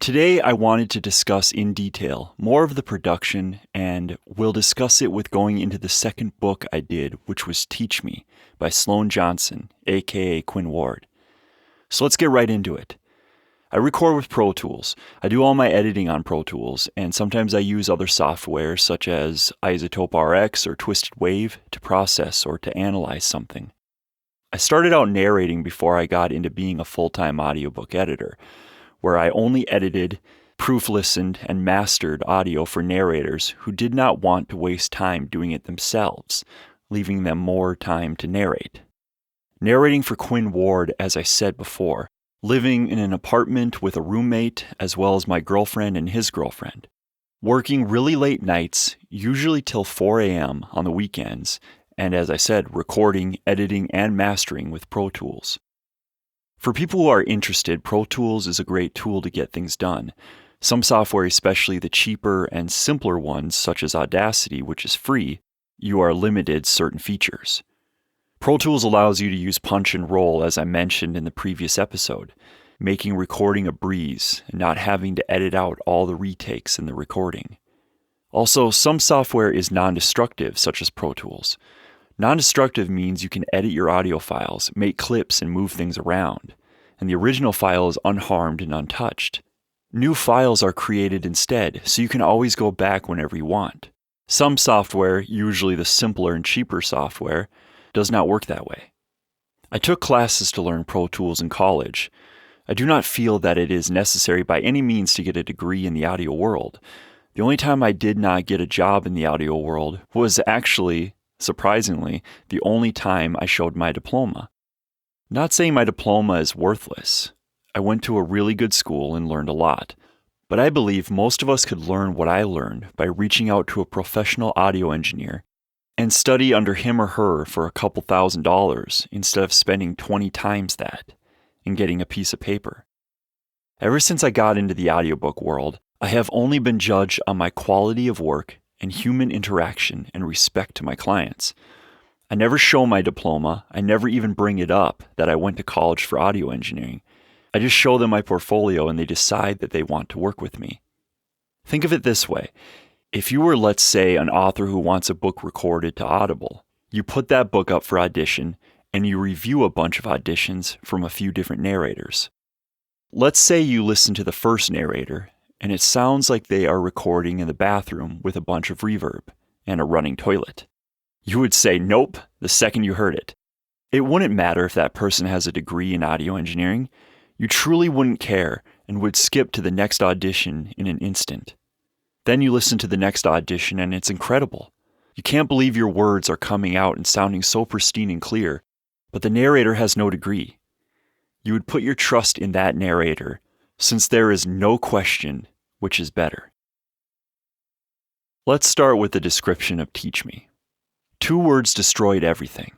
Today, I wanted to discuss in detail more of the production, and we'll discuss it with going into the second book I did, which was Teach Me by Sloan Johnson, aka Quinn Ward. So let's get right into it. I record with Pro Tools. I do all my editing on Pro Tools, and sometimes I use other software such as Isotope RX or Twisted Wave to process or to analyze something. I started out narrating before I got into being a full-time audiobook editor, where I only edited, proof-listened, and mastered audio for narrators who did not want to waste time doing it themselves, leaving them more time to narrate. Narrating for Quinn Ward, as I said before, living in an apartment with a roommate as well as my girlfriend and his girlfriend. Working really late nights, usually till 4 a.m. on the weekends, and as I said, recording, editing, and mastering with Pro Tools. For people who are interested, Pro Tools is a great tool to get things done. Some software, especially the cheaper and simpler ones such as Audacity, which is free, you are limited certain features. Pro Tools allows you to use punch and roll, as I mentioned in the previous episode, making recording a breeze and not having to edit out all the retakes in the recording. Also, some software is non-destructive, such as Pro Tools. Non-destructive means you can edit your audio files, make clips, and move things around, and the original file is unharmed and untouched. New files are created instead, so you can always go back whenever you want. Some software, usually the simpler and cheaper software, does not work that way. I took classes to learn Pro Tools in college. I do not feel that it is necessary by any means to get a degree in the audio world. The only time I did not get a job in the audio world was actually, surprisingly, the only time I showed my diploma. Not saying my diploma is worthless. I went to a really good school and learned a lot. But I believe most of us could learn what I learned by reaching out to a professional audio engineer and study under him or her for a couple $1,000s instead of spending 20 times that and getting a piece of paper. Ever since I got into the audiobook world, I have only been judged on my quality of work and human interaction and respect to my clients. I never show my diploma. I never even bring it up that I went to college for audio engineering. I just show them my portfolio and they decide that they want to work with me. Think of it this way. If you were, let's say, an author who wants a book recorded to Audible, you put that book up for audition and you review a bunch of auditions from a few different narrators. Let's say you listen to the first narrator and it sounds like they are recording in the bathroom with a bunch of reverb and a running toilet. You would say nope the second you heard it. It wouldn't matter if that person has a degree in audio engineering. You truly wouldn't care and would skip to the next audition in an instant. Then you listen to the next audition and it's incredible. You can't believe your words are coming out and sounding so pristine and clear, but the narrator has no degree. You would put your trust in that narrator, since there is no question which is better. Let's start with the description of Teach Me. 2 words destroyed everything.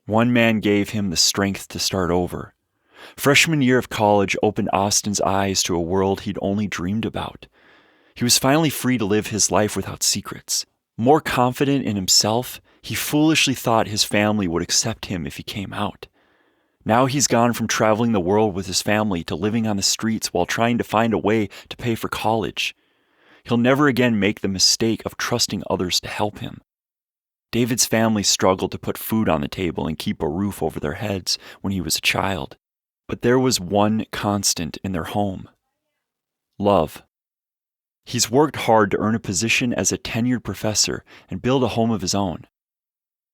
One man gave him the strength to start over. Freshman year of college opened Austin's eyes to a world he'd only dreamed about. He was finally free to live his life without secrets. More confident in himself, he foolishly thought his family would accept him if he came out. Now he's gone from traveling the world with his family to living on the streets while trying to find a way to pay for college. He'll never again make the mistake of trusting others to help him. David's family struggled to put food on the table and keep a roof over their heads when he was a child. But there was one constant in their home: love. He's worked hard to earn a position as a tenured professor and build a home of his own.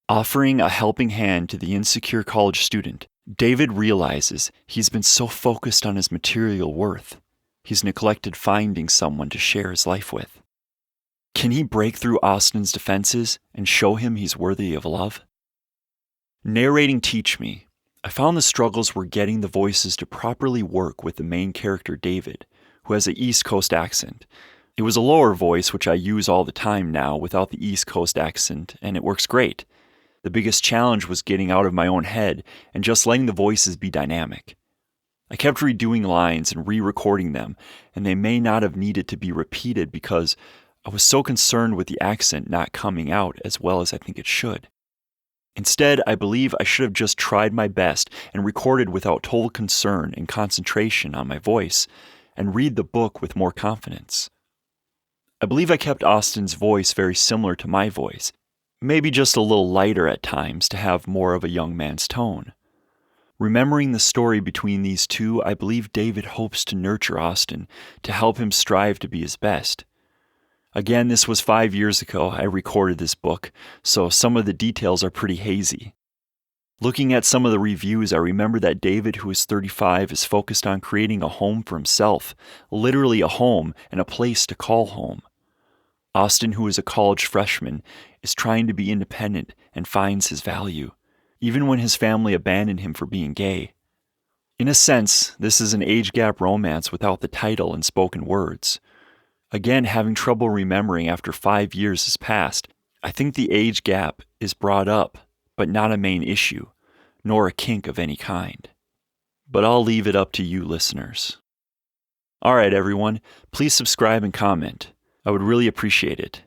Offering a helping hand to the insecure college student, David realizes he's been so focused on his material worth, he's neglected finding someone to share his life with. Can he break through Austin's defenses and show him he's worthy of love? Narrating Teach Me, I found the struggles were getting the voices to properly work with the main character David, who has an East Coast accent. It was a lower voice, which I use all the time now without the East Coast accent, and it works great. The biggest challenge was getting out of my own head and just letting the voices be dynamic. I kept redoing lines and re-recording them, and they may not have needed to be repeated because I was so concerned with the accent not coming out as well as I think it should. Instead, I believe I should have just tried my best and recorded without total concern and concentration on my voice, and read the book with more confidence. I believe I kept Austin's voice very similar to my voice, maybe just a little lighter at times to have more of a young man's tone. Remembering the story between these two, I believe David hopes to nurture Austin to help him strive to be his best. Again, this was 5 years ago I recorded this book, so some of the details are pretty hazy. Looking at some of the reviews, I remember that David, who is 35, is focused on creating a home for himself, literally a home and a place to call home. Austin, who is a college freshman, is trying to be independent and finds his value, even when his family abandoned him for being gay. In a sense, this is an age gap romance without the title and spoken words. Again, having trouble remembering after 5 years has passed, I think the age gap is brought up, but not a main issue, nor a kink of any kind. But I'll leave it up to you listeners. Alright everyone, please subscribe and comment. I would really appreciate it.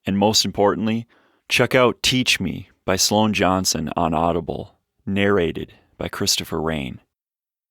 And most importantly, check out Teach Me by Sloan Johnson on Audible, narrated by Christopher Rain.